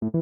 Hi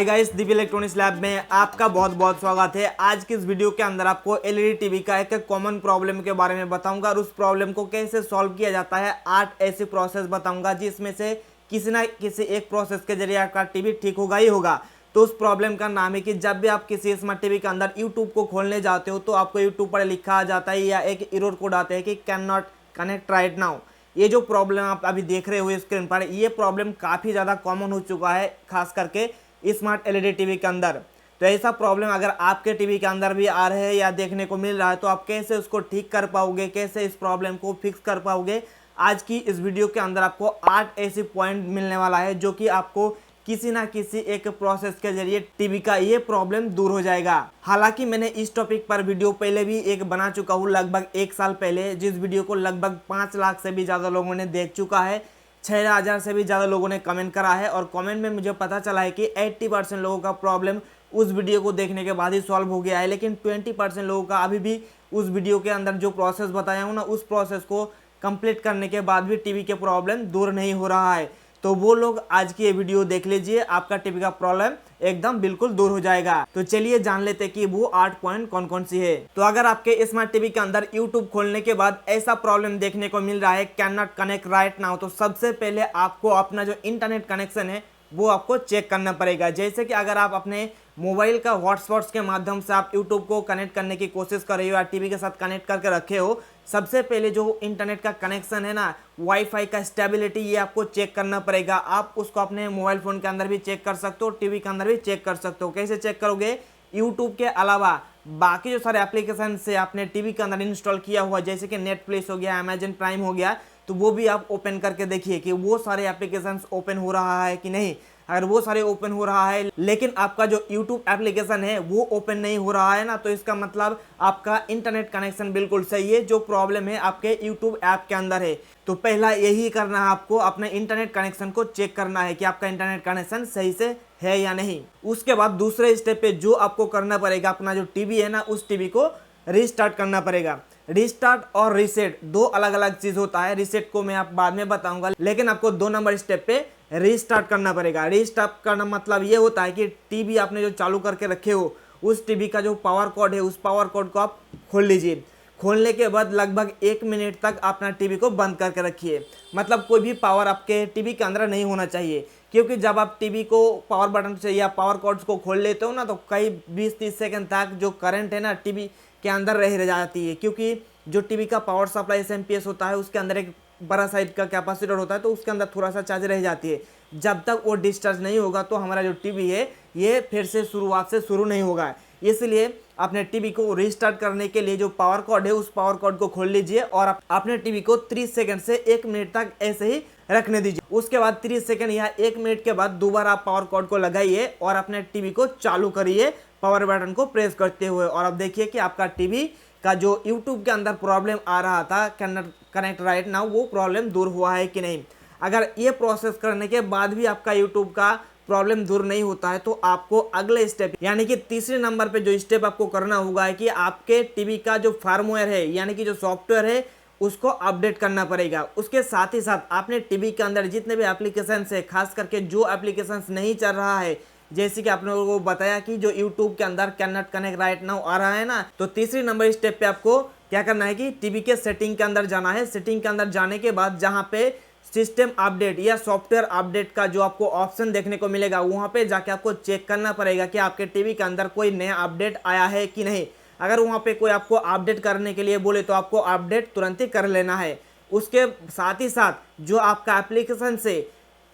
guys, Divya electronics lab में आपका बहुत बहुत स्वागत है। आज की इस वीडियो के अंदर आपको एलईडी टीवी का एक कॉमन प्रॉब्लम के बारे में बताऊंगा और उस प्रॉब्लम को कैसे सॉल्व किया जाता है। 8 ऐसी प्रोसेस बताऊंगा जिसमें से किसी ना किसी एक प्रोसेस के जरिए आपका टीवी ठीक होगा ही होगा। तो उस प्रॉब्लम का नाम है कि जब भी आप किसी स्मार्ट टीवी के अंदर यूट्यूब को खोलने जाते हो तो आपको यूट्यूब पर लिखा आ जाता है या एक एरर कोड आता है कि can not connect right now. ये जो प्रॉब्लम आप अभी देख रहे हो स्क्रीन पर, ये प्रॉब्लम काफ़ी ज़्यादा कॉमन हो चुका है, खास करके स्मार्ट एलईडी टीवी के अंदर। तो ऐसा प्रॉब्लम अगर आपके टीवी के अंदर भी आ रहे हैं या देखने को मिल रहा है तो आप कैसे उसको ठीक कर पाओगे, कैसे इस प्रॉब्लम को फिक्स कर पाओगे। आज की इस वीडियो के अंदर आपको 8 ऐसी पॉइंट मिलने वाला है जो कि आपको किसी ना किसी एक प्रोसेस के जरिए टीवी का ये प्रॉब्लम दूर हो जाएगा। हालांकि मैंने इस टॉपिक पर वीडियो पहले भी एक बना चुका हूँ लगभग 1 साल पहले, जिस वीडियो को लगभग 5 लाख से भी ज़्यादा लोगों ने देख चुका है, 6000 से भी ज़्यादा लोगों ने कमेंट करा है और कमेंट में मुझे पता चला है कि 80% लोगों का प्रॉब्लम उस वीडियो को देखने के बाद ही सॉल्व हो गया है। लेकिन 20% लोगों का अभी भी उस वीडियो के अंदर जो प्रोसेस बताया हूँ ना, उस प्रोसेस को कंप्लीट करने के बाद भी टीवी के प्रॉब्लम दूर नहीं हो रहा है। तो वो लोग आज की ये वीडियो देख लीजिए, आपका टीवी का प्रॉब्लम एकदम बिल्कुल दूर हो जाएगा। तो चलिए जान लेते हैं कि वो 8 पॉइंट कौन कौन सी है। तो अगर आपके स्मार्ट टीवी के अंदर यूट्यूब खोलने के बाद ऐसा प्रॉब्लम देखने को मिल रहा है can not connect right now, तो सबसे पहले आपको अपना जो इंटरनेट कनेक्शन है वो आपको चेक करना पड़ेगा। जैसे कि अगर आप अपने मोबाइल का हॉटस्पॉट्स के माध्यम से आप यूट्यूब को कनेक्ट करने की कोशिश कर रहे हो या टीवी के साथ कनेक्ट करके रखे हो, सबसे पहले जो इंटरनेट का कनेक्शन है ना, वाईफाई का स्टेबिलिटी, ये आपको चेक करना पड़ेगा। आप उसको अपने मोबाइल फ़ोन के अंदर भी चेक कर सकते हो, टीवी के अंदर भी चेक कर सकते हो। कैसे चेक करोगे? यूट्यूब के अलावा बाकी जो सारे एप्लीकेशन से आपने टीवी के अंदर इंस्टॉल किया हुआ, जैसे कि नेटफ्लिक्स हो गया, अमेजन प्राइम हो गया, तो वो भी आप ओपन करके देखिए कि वो सारे एप्लीकेशंस ओपन हो रहा है कि नहीं। अगर वो सारे ओपन हो रहा है लेकिन आपका जो YouTube एप्लीकेशन है वो ओपन नहीं हो रहा है ना, तो इसका मतलब आपका इंटरनेट कनेक्शन बिल्कुल सही है, जो प्रॉब्लम है आपके YouTube ऐप के अंदर है। तो पहला यही करना है, आपको अपने इंटरनेट कनेक्शन को चेक करना है कि आपका इंटरनेट कनेक्शन सही से है या नहीं। उसके बाद दूसरे स्टेप पे जो आपको करना पड़ेगा, अपना जो टीवी है ना, उस टीवी को रीस्टार्ट करना पड़ेगा। रीस्टार्ट और रीसेट दो अलग अलग चीज होता है। रीसेट को मैं आप बाद में बताऊंगा, लेकिन आपको 2 नंबर स्टेप पे रीस्टार्ट करना पड़ेगा। रीस्टार्ट करना मतलब ये होता है कि टीवी आपने जो चालू करके रखे हो, उस टीवी का जो पावर कोड है, उस पावर कोड को आप खोल लीजिए। खोलने के बाद लगभग 1 मिनट तक अपना टीवी को बंद करके रखिए। मतलब कोई भी पावर आपके टीवी के अंदर नहीं होना चाहिए, क्योंकि जब आप टीवी को पावर बटन से या पावर कॉर्ड्स को खोल लेते हो ना, तो कई 20-30 सेकंड तक जो करंट है ना टीवी के अंदर रह जाती है। क्योंकि जो टीवी का पावर सप्लाई एमपीएस होता है, उसके अंदर एक बड़ा साइज का कैपेसिटर होता है, तो उसके अंदर थोड़ा सा चार्ज रह जाती है। जब तक वो डिस्चार्ज नहीं होगा तो हमारा जो टीवी है ये फिर से शुरुआत से शुरू नहीं होगा। इसलिए अपने टीवी को रीस्टार्ट करने के लिए जो पावर कॉर्ड है, उस पावर कॉर्ड को खोल लीजिए और अपने टीवी को 30 सेकंड से 1 मिनट तक ऐसे ही रखने दीजिए। उसके बाद 30 सेकंड या 1 मिनट के बाद दोबारा आप पावर कॉर्ड को लगाइए और अपने टीवी को चालू करिए पावर बटन को प्रेस करते हुए। और अब देखिए कि आपका टीवी का जो यूट्यूब के अंदर प्रॉब्लम आ रहा था can not connect right now, वो प्रॉब्लम दूर हुआ है कि नहीं। अगर ये प्रोसेस करने के बाद भी आपका यूट्यूब का प्रॉब्लम दूर नहीं होता है, तो आपको अगले स्टेप यानी कि तीसरे नंबर पे जो स्टेप आपको करना होगा है कि आपके टीवी का जो फार्मवेयर है यानी कि जो सॉफ्टवेयर है उसको अपडेट करना पड़ेगा। उसके साथ ही साथ आपने टीवी के अंदर जितने भी एप्लीकेशन है, खास करके जो एप्लीकेशन नहीं चल रहा है, जैसे कि आपने लोगों को बताया कि जो YouTube के अंदर can not connect right now आ रहा है ना, तो तीसरी नंबर स्टेप पे आपको क्या करना है कि टीवी के सेटिंग के अंदर जाना है। सेटिंग के अंदर जाने के बाद जहां पे सिस्टम अपडेट या सॉफ्टवेयर अपडेट का जो आपको ऑप्शन देखने को मिलेगा, वहां पे जाके आपको चेक करना पड़ेगा कि आपके टीवी के अंदर कोई नया अपडेट आया है कि नहीं। अगर वहां पे कोई आपको अपडेट करने के लिए बोले तो आपको अपडेट तुरंत ही कर लेना है। उसके साथ ही साथ जो आपका एप्लीकेशन से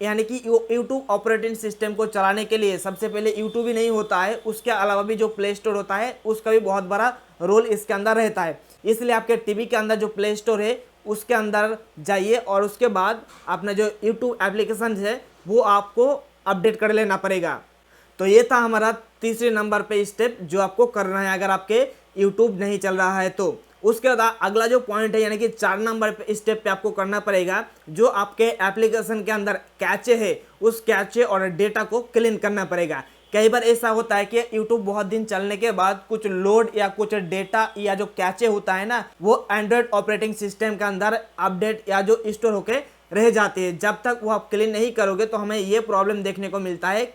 यानी कि यूट्यूब ऑपरेटिंग सिस्टम को चलाने के लिए सबसे पहले यूट्यूब ही नहीं होता है, उसके अलावा भी जो प्ले स्टोर होता है उसका भी बहुत बड़ा रोल इसके अंदर रहता है। इसलिए आपके टीवी के अंदर जो प्ले स्टोर है उसके अंदर जाइए और उसके बाद अपना जो यूट्यूब एप्लीकेशन है वो आपको अपडेट कर लेना पड़ेगा। तो ये था हमारा तीसरे नंबर पे स्टेप जो आपको करना है अगर आपके यूट्यूब नहीं चल रहा है तो। उसके बाद अगला जो पॉइंट है यानी कि 4 नंबर पे स्टेप पे आपको करना पड़ेगा, जो आपके एप्लीकेशन के अंदर कैचे है उस कैचे और डेटा को क्लीन करना पड़ेगा। कई बार ऐसा होता है कि YouTube बहुत दिन चलने के बाद कुछ लोड या कुछ डेटा या जो कैचे होता है ना, वो एंड्रॉयड ऑपरेटिंग सिस्टम के अंदर अपडेट या जो स्टोर होके रह जाती है। जब तक वो आप क्लीन नहीं करोगे तो हमें ये प्रॉब्लम देखने को मिलता है,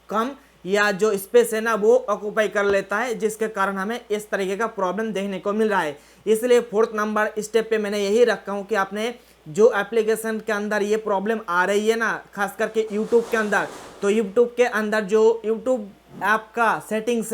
कम या जो स्पेस है ना वो ऑक्यूपाई कर लेता है, जिसके कारण हमें इस तरीके का प्रॉब्लम देखने को मिल रहा है। इसलिए 4th नंबर स्टेप पे मैंने यही रखा हूँ कि आपने जो एप्लीकेशन के अंदर ये प्रॉब्लम आ रही है ना, खास करके यूट्यूब के अंदर, तो यूट्यूब के अंदर जो यूट्यूब ऐप का सेटिंग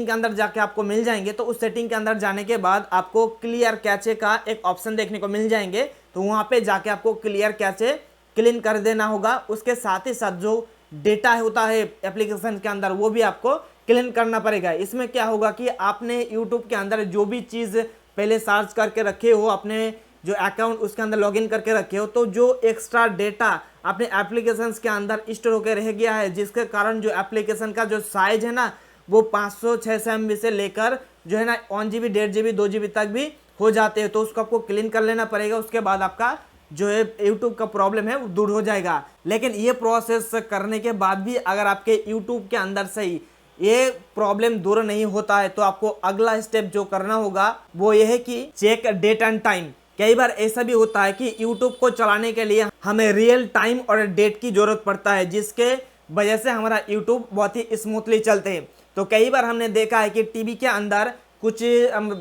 के अंदर जाके आपको मिल जाएंगे। तो उस सेटिंग के अंदर जाने के बाद आपको क्लियर कैचे का एक ऑप्शन देखने को मिल जाएंगे। तो वहाँ पे जाके आपको क्लियर कैचे क्लीन कर देना होगा। उसके साथ ही साथ जो डेटा होता है एप्लीकेशन के अंदर वो भी आपको क्लीन करना पड़ेगा। इसमें क्या होगा कि आपने यूट्यूब के अंदर जो भी चीज़ पहले सर्च करके रखे हो, अपने जो अकाउंट उसके अंदर लॉगिन करके रखे हो, तो जो एक्स्ट्रा डेटा अपने एप्लीकेशंस के अंदर स्टोर होकर रह गया है, जिसके कारण जो एप्लीकेशन का जो साइज है ना वो 500-600 MB से लेकर जो है ना 1 GB 1.5 GB 2 GB तक भी हो जाते हैं। तो उसको आपको क्लीन कर लेना पड़ेगा। उसके बाद आपका जो है यूट्यूब का प्रॉब्लम है वो दूर हो जाएगा। लेकिन ये प्रोसेस करने के बाद भी अगर आपके यूट्यूब के अंदर से ही ये प्रॉब्लम दूर नहीं होता है तो आपको अगला स्टेप जो करना होगा वो ये है कि चेक डेट एंड टाइम। कई बार ऐसा भी होता है कि यूट्यूब को चलाने के लिए हमें रियल टाइम और डेट की जरूरत पड़ता है, जिसके वजह से हमारा यूट्यूब बहुत ही स्मूथली चलते हैं। तो कई बार हमने देखा है कि टीवी के अंदर कुछ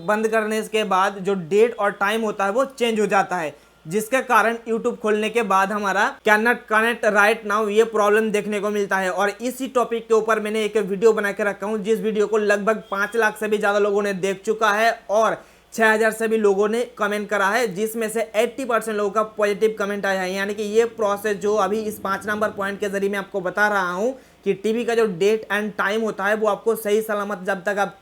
बंद करने के बाद जो डेट और टाइम होता है वो चेंज हो जाता है, जिसके कारण YouTube खोलने के बाद हमारा can not connect right now ये प्रॉब्लम देखने को मिलता है। और इसी टॉपिक के ऊपर मैंने एक वीडियो बना के रखा हूँ, जिस वीडियो को लगभग 5 लाख से भी ज़्यादा लोगों ने देख चुका है और 6000 से भी लोगों ने कमेंट करा है, जिसमें से 80% लोगों का पॉजिटिव कमेंट आया है। यानी कि ये प्रोसेस जो अभी इस 5 नंबर पॉइंट के जरिए मैं आपको बता रहा हूँ कि टीवी का जो डेट एंड टाइम होता है वो आपको सही सलामत जब तक आप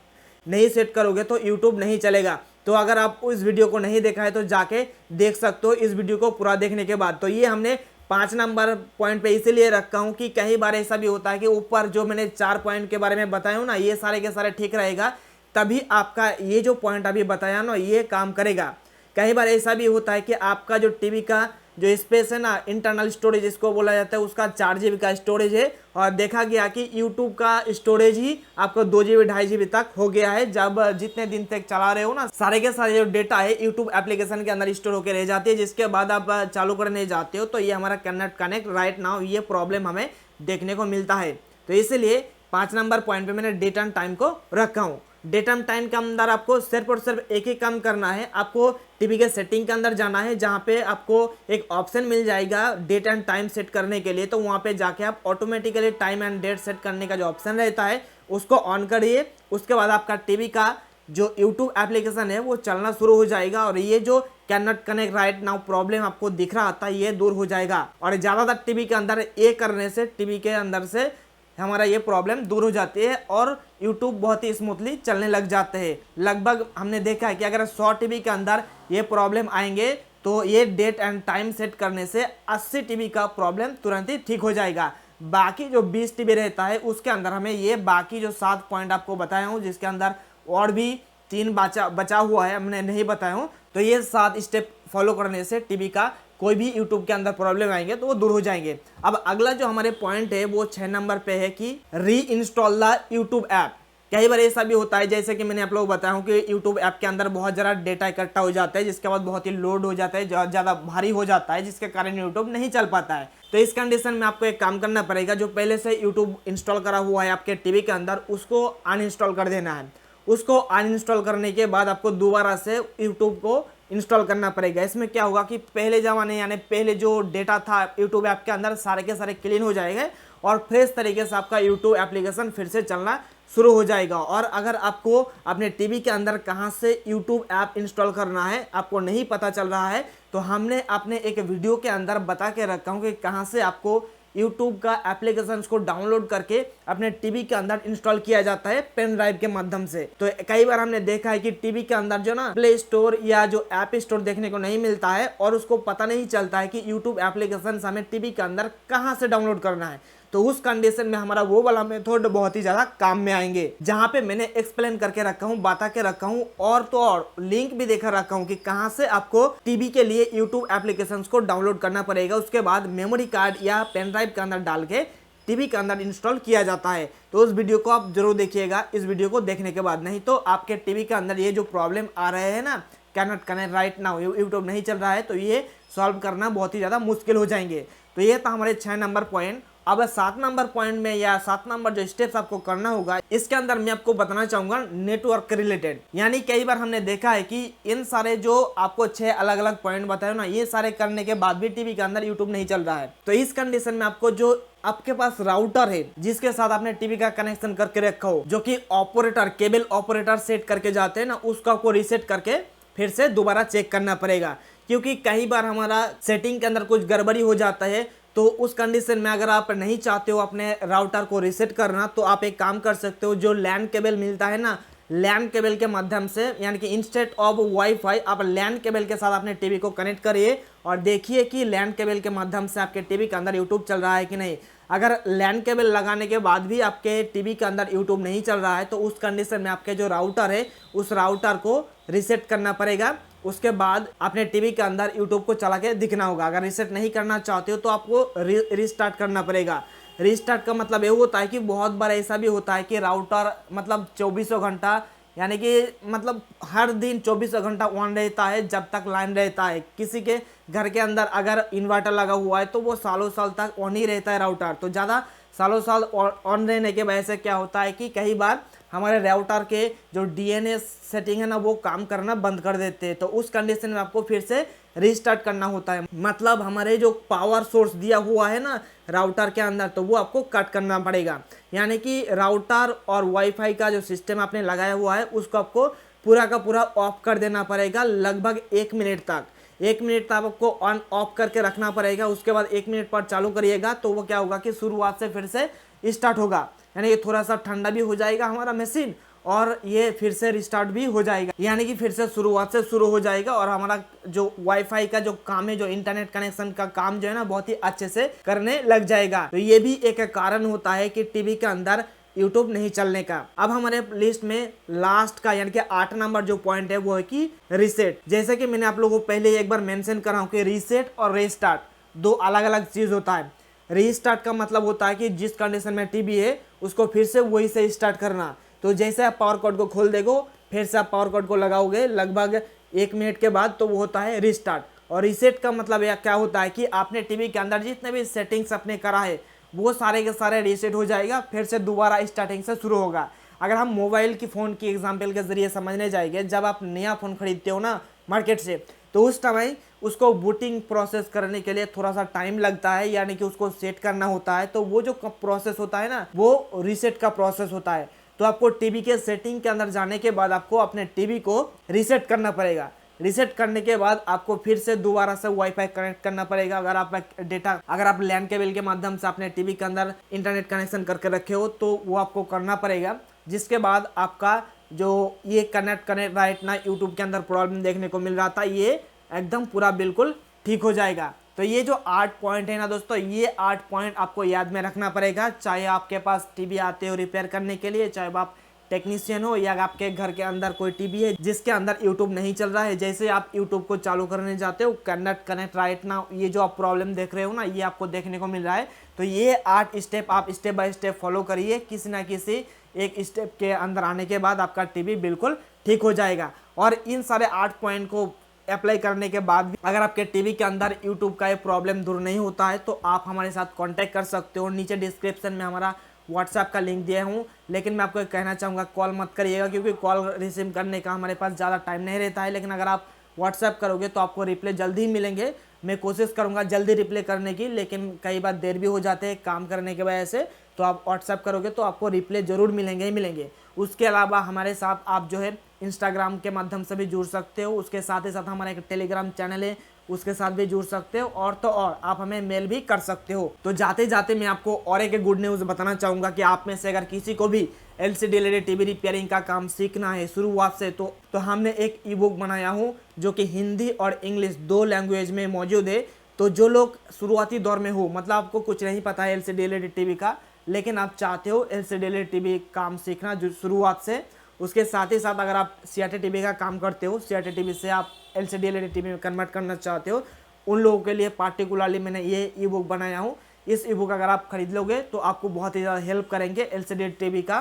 नहीं सेट करोगे तो यूट्यूब नहीं चलेगा। तो अगर आप इस वीडियो को नहीं देखा है तो जाके देख सकते हो इस वीडियो को पूरा देखने के बाद। तो ये हमने 5 नंबर पॉइंट पे इसीलिए रखा हूँ कि कई बार ऐसा भी होता है कि ऊपर जो मैंने 4 पॉइंट के बारे में बताया हूँ ना, ये सारे के सारे ठीक रहेगा, तभी आपका ये जो पॉइंट अभी बताया ना ये काम करेगा। कई बार ऐसा भी होता है कि आपका जो टीवी का जो स्पेस है ना, इंटरनल स्टोरेज जिसको बोला जाता है, उसका 4 GB का स्टोरेज है और देखा गया कि यूट्यूब का स्टोरेज ही आपको 2 GB 2.5 GB तक हो गया है। जब जितने दिन तक चला रहे हो ना, सारे के सारे जो डेटा है यूट्यूब एप्लीकेशन के अंदर स्टोर होकर रह जाती है, जिसके बाद आप चालू करने जाते हो तो ये हमारा can not connect right now ये प्रॉब्लम हमें देखने को मिलता है। तो इसलिए 5 नंबर पॉइंट पे मैंने डेट एंड टाइम को रखा हूँ। डेट एंड टाइम के अंदर आपको सिर्फ और सिर्फ एक ही काम करना है, आपको टीवी के सेटिंग के अंदर जाना है, जहाँ पे आपको एक ऑप्शन मिल जाएगा डेट एंड टाइम सेट करने के लिए। तो वहाँ पे जाके आप automatically time and date set करने का जो ऑप्शन रहता है उसको ऑन करिए। उसके बाद आपका टीवी का जो यूट्यूब एप्लीकेशन है वो चलना शुरू हो जाएगा और ये जो can not connect right now problem आपको दिख रहा था ये दूर हो जाएगा। और ज़्यादातर टीवी के अंदर ये करने से टीवी के अंदर से हमारा ये प्रॉब्लम दूर हो जाती है और YouTube बहुत ही स्मूथली चलने लग जाते हैं। लगभग हमने देखा है कि अगर 100 टीवी के अंदर ये प्रॉब्लम आएंगे तो ये डेट एंड टाइम सेट करने से 80 टीवी का प्रॉब्लम तुरंत ही ठीक हो जाएगा। बाकी जो 20 टीवी रहता है उसके अंदर हमें ये बाकी जो 7 पॉइंट आपको बताया हूँ, जिसके अंदर और भी 3 बचा हुआ है हमने नहीं बताया हूँ, तो ये 7 स्टेप फॉलो करने से टीवी का कोई भी यूट्यूब के अंदर प्रॉब्लम आएंगे तो वो दूर हो जाएंगे। अब अगला जो हमारे पॉइंट है वो 6 नंबर पे है कि री इंस्टॉल द यूट्यूब ऐप। कई बार ऐसा भी होता है जैसे कि मैंने आप लोगों को बताया हूँ कि यूट्यूब ऐप के अंदर बहुत ज़्यादा डेटा इकट्ठा हो जाता है, जिसके बाद बहुत ही लोड हो जाता है, ज़्यादा भारी हो जाता है, जिसके कारण यूट्यूब नहीं चल पाता है। तो इस कंडीशन में आपको एक काम करना पड़ेगा, जो पहले से यूट्यूब इंस्टॉल करा हुआ है आपके टीवी के अंदर उसको अनइंस्टॉल कर देना है। उसको अनइंस्टॉल करने के बाद आपको दोबारा से यूट्यूब को इंस्टॉल करना पड़ेगा। इसमें क्या होगा कि पहले ज़माने यानी पहले जो डेटा था यूट्यूब ऐप के अंदर सारे के सारे क्लीन हो जाएंगे और फ्रेश तरीके से आपका यूट्यूब एप्लीकेशन फिर से चलना शुरू हो जाएगा। और अगर आपको अपने टीवी के अंदर कहां से यूट्यूब ऐप इंस्टॉल करना है आपको नहीं पता चल रहा है, तो हमने अपने एक वीडियो के अंदर बता के रखा हूँ कि कहां से आपको यूट्यूब का एप्लीकेशन को डाउनलोड करके अपने टीवी के अंदर इंस्टॉल किया जाता है पेन ड्राइव के माध्यम से। तो कई बार हमने देखा है कि टीवी के अंदर जो ना प्ले स्टोर या जो ऐप स्टोर देखने को नहीं मिलता है और उसको पता नहीं चलता है कि यूट्यूब एप्लीकेशन हमें टीवी के अंदर कहां से डाउनलोड करना है। तो उस कंडीशन में हमारा वो वाला मेथड बहुत ही ज्यादा काम में आएंगे, जहां पे मैंने एक्सप्लेन करके रखा हूं, बता के रखा हूं और तो और लिंक भी देखा रखा हूं कि कहां से आपको टीवी के लिए यूट्यूब एप्लीकेशंस को डाउनलोड करना पड़ेगा। उसके बाद मेमोरी कार्ड या पेन ड्राइव के अंदर डाल के टीवी के अंदर इंस्टॉल किया जाता है। तो उस वीडियो को आप जरूर देखिएगा इस वीडियो को देखने के बाद, नहीं तो आपके टीवी के अंदर ये जो प्रॉब्लम आ रहे हैं ना, can not connect right now, YouTube नहीं चल रहा है, तो ये सॉल्व करना बहुत ही ज़्यादा मुश्किल हो जाएंगे। तो ये था हमारे 6 नंबर पॉइंट। अब 7 नंबर पॉइंट में या 7 नंबर जो स्टेप्स आपको करना होगा, इसके अंदर मैं आपको बताना चाहूंगा नेटवर्क रिलेटेड। यानी कई बार हमने देखा है कि इन सारे जो आपको 6 अलग अलग पॉइंट बताए ना, ये सारे करने के बाद भी टीवी के अंदर यूट्यूब नहीं चल रहा है। तो इस कंडीशन में आपको जो आपके पास राउटर है जिसके साथ आपने टीवी का कनेक्शन करके रखा हो, जो कि ऑपरेटर केबल ऑपरेटर सेट करके जाते हैं ना, उसको आपको रीसेट करके फिर से दोबारा चेक करना पड़ेगा। क्योंकि कई बार हमारा सेटिंग के अंदर कुछ गड़बड़ी हो जाता है। तो उस कंडीशन में अगर आप नहीं चाहते हो अपने राउटर को रीसेट करना, तो आप एक काम कर सकते हो, जो लैन केबल मिलता है ना, लैन केबल के माध्यम से, यानी कि इंस्टेड ऑफ वाईफाई आप लैन केबल के साथ अपने टीवी को कनेक्ट करिए और देखिए कि लैन केबल के माध्यम से आपके टीवी के अंदर यूट्यूब चल रहा है कि नहीं। अगर लैन केबल लगाने के बाद भी आपके टीवी के अंदर यूट्यूब नहीं चल रहा है, तो उस कंडीशन में आपके जो राउटर है उस राउटर को रीसेट करना पड़ेगा। उसके बाद अपने टीवी के अंदर यूट्यूब को चला के दिखना होगा। अगर रीसेट नहीं करना चाहते हो तो आपको रीस्टार्ट करना पड़ेगा। रीस्टार्ट का मतलब ये होता है कि बहुत बार ऐसा भी होता है कि राउटर मतलब 24 घंटा, यानी कि मतलब हर दिन 24 घंटा ऑन रहता है जब तक लाइन रहता है। किसी के घर के अंदर अगर इन्वर्टर लगा हुआ है तो वो सालों साल तक ऑन ही रहता है राउटर। तो ज़्यादा सालों साल ऑन रहने के वजह से क्या होता है कि कई बार हमारे राउटर के जो डीएनएस सेटिंग है ना, वो काम करना बंद कर देते हैं। तो उस कंडीशन में आपको फिर से रीस्टार्ट करना होता है। मतलब हमारे जो पावर सोर्स दिया हुआ है ना राउटर के अंदर, तो वो आपको कट करना पड़ेगा। यानी कि राउटर और वाईफाई का जो सिस्टम आपने लगाया हुआ है उसको आपको पूरा का पूरा ऑफ कर देना पड़ेगा लगभग 1 मिनट तक। 1 मिनट तक आपको ऑन ऑफ करके रखना पड़ेगा। उसके बाद 1 मिनट पर चालू करिएगा तो वो क्या होगा कि शुरुआत से फिर से स्टार्ट होगा। यानी कि थोड़ा सा ठंडा भी हो जाएगा हमारा मशीन और ये फिर से रिस्टार्ट भी हो जाएगा, यानी कि फिर से शुरुआत से शुरू हो जाएगा और हमारा जो वाईफाई का जो काम है, जो इंटरनेट कनेक्शन का काम जो है ना, बहुत ही अच्छे से करने लग जाएगा। तो ये भी एक कारण होता है कि टीवी के अंदर यूट्यूब नहीं चलने का। अब हमारे लिस्ट में लास्ट का यानी कि 8 नंबर जो पॉइंट है वो है कि रीसेट। जैसे कि मैंने आप लोगों को पहले एक बार मेंशन करा हूं कि रीसेट और रीस्टार्ट दो अलग अलग चीज होता है। रीस्टार्ट का मतलब होता है कि जिस कंडीशन में टीवी है उसको फिर से वही से स्टार्ट करना। तो जैसे आप पावर कॉर्ड को खोल देगो, फिर से आप पावर कॉर्ड को लगाओगे लगभग 1 मिनट के बाद, तो वो होता है रीस्टार्ट। और रीसेट का मतलब यह क्या होता है कि आपने टीवी के अंदर जितने भी सेटिंग्स अपने करा है वो सारे के सारे रीसेट हो जाएगा, फिर से दोबारा स्टार्टिंग से शुरू होगा। अगर हम मोबाइल की फ़ोन की एग्जाम्पल के जरिए समझने जाएंगे, जब आप नया फ़ोन खरीदते हो ना मार्केट से, तो उस समय उसको बूटिंग प्रोसेस करने के लिए थोड़ा सा टाइम लगता है, यानी कि उसको सेट करना होता है। तो वो जो प्रोसेस होता है ना, वो रीसेट का प्रोसेस होता है। तो आपको टीवी के सेटिंग के अंदर जाने के बाद आपको अपने टीवी को रीसेट करना पड़ेगा। रीसेट करने के बाद आपको फिर से दोबारा से वाईफाई कनेक्ट करना पड़ेगा। अगर आप लैन केबल के माध्यम से अपने टीवी के अंदर इंटरनेट कनेक्शन करके रखे हो तो वो आपको करना पड़ेगा। जिसके बाद आपका जो ये कनेक्ट राइट ना यूट्यूब के अंदर प्रॉब्लम देखने को मिल रहा था, ये एकदम पूरा बिल्कुल ठीक हो जाएगा। तो ये जो 8 पॉइंट है ना दोस्तों, ये 8 पॉइंट आपको याद में रखना पड़ेगा। चाहे आपके पास टीवी आते हो रिपेयर करने के लिए, चाहे आप टेक्नीशियन हो या आपके घर के अंदर कोई टीवी है जिसके अंदर यूट्यूब नहीं चल रहा है। जैसे आप यूट्यूब को चालू करने जाते हो, कनेक्ट राइट ना, ये जो आप प्रॉब्लम देख रहे हो ना, ये आपको देखने को मिल रहा है। तो ये 8 स्टेप आप स्टेप बाय स्टेप फॉलो करिए। किसी ना किसी एक स्टेप के अंदर आने के बाद आपका टीवी बिल्कुल ठीक हो जाएगा। और इन सारे 8 पॉइंट को अप्लाई करने के बाद भी अगर आपके टीवी के अंदर यूट्यूब का ये प्रॉब्लम दूर नहीं होता है तो आप हमारे साथ कांटेक्ट कर सकते हो। नीचे डिस्क्रिप्शन में हमारा व्हाट्सएप का लिंक दिया हूँ। लेकिन मैं आपको कहना चाहूँगा कॉल मत करिएगा, क्योंकि कॉल रिसीव करने का हमारे पास ज़्यादा टाइम नहीं रहता है। लेकिन अगर आप व्हाट्सएप करोगे तो आपको रिप्लाई जल्दी ही मिलेंगे। मैं कोशिश करूँगा जल्दी रिप्लाई करने की, लेकिन कई बार देर भी हो जाते हैं काम करने की वजह से। तो आप व्हाट्सएप करोगे तो आपको रिप्लाई ज़रूर मिलेंगे ही मिलेंगे। उसके अलावा हमारे साथ आप जो है इंस्टाग्राम के माध्यम से भी जुड़ सकते हो। उसके साथ ही साथ हमारा एक टेलीग्राम चैनल है, उसके साथ भी जुड़ सकते हो। और तो और आप हमें मेल भी कर सकते हो। तो जाते जाते मैं आपको और एक गुड न्यूज़ बताना चाहूँगा कि आप में से अगर किसी को भी LCD LED टीवी रिपेयरिंग का काम सीखना है शुरुआत से, तो हमने एक ई बुक बनाया हूँ जो कि हिंदी और इंग्लिश 2 लैंग्वेज में मौजूद है। तो जो लोग शुरुआती दौर में हो, मतलब आपको कुछ नहीं पता है LCD LED टीवी का, लेकिन आप चाहते हो LCD LED टीवी काम सीखना जो शुरुआत से, उसके साथ ही साथ अगर आप CRT टीवी का काम करते हो, CRT टीवी से आप LCD LED टीवी में कन्वर्ट करना चाहते हो, उन लोगों के लिए पार्टिकुलरली मैंने ये ई बुक बनाया हूँ। इस ई बुक अगर आप खरीद लोगे तो आपको बहुत ही ज़्यादा हेल्प करेंगे एलसीडी टीवी का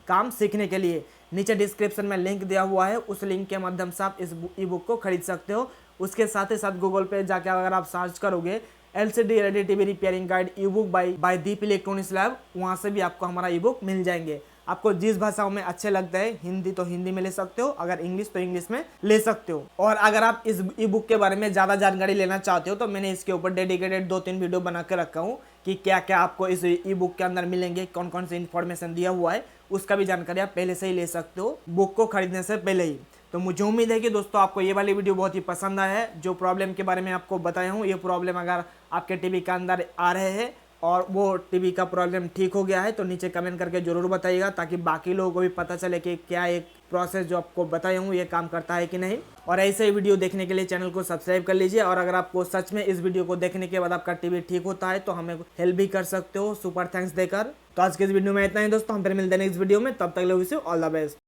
काम सीखने के लिए। नीचे डिस्क्रिप्शन में लिंक दिया हुआ है, उस लिंक के माध्यम से आप इस ई बुक को खरीद सकते हो। उसके साथ ही साथ गूगल पे जाके अगर आप सर्च करोगे LCD LED TV repairing guide E book by Deep electronics lab, वहाँ से भी आपको हमारा ई बुक मिल जाएंगे। आपको जिस भाषाओं में अच्छे लगता है, हिंदी तो हिंदी में ले सकते हो, अगर इंग्लिश तो इंग्लिश में ले सकते हो। और अगर आप इस ई बुक के बारे में ज़्यादा जानकारी लेना चाहते हो तो मैंने इसके ऊपर डेडिकेटेड 2-3 वीडियो बना के रखा हूँ कि क्या क्या आपको इस ई बुक के अंदर मिलेंगे, कौन कौन सी इन्फॉर्मेशन दिया हुआ है, उसका भी जानकारी आप पहले से ही ले सकते हो बुक को खरीदने से पहले ही। तो मुझे उम्मीद है कि दोस्तों आपको ये वाली वीडियो बहुत ही पसंद आया है। जो प्रॉब्लम के बारे में आपको बताया हूँ, ये प्रॉब्लम अगर आपके टीवी के अंदर आ रहे हैं और वो टीवी का प्रॉब्लम ठीक हो गया है तो नीचे कमेंट करके ज़रूर बताइएगा, ताकि बाकी लोगों को भी पता चले कि क्या एक प्रोसेस जो आपको बताया हूँ ये काम करता है कि नहीं। और ऐसे ही वीडियो देखने के लिए चैनल को सब्सक्राइब कर लीजिए। और अगर आपको सच में इस वीडियो को देखने के बाद आपका टीवी ठीक होता है तो हमें हेल्प भी कर सकते हो सुपर थैंक्स देकर। तो आज के इस वीडियो में इतना ही दोस्तों, हम फिर मिलते हैं नेक्स्ट वीडियो में, तब तक के लिए wish you all the best.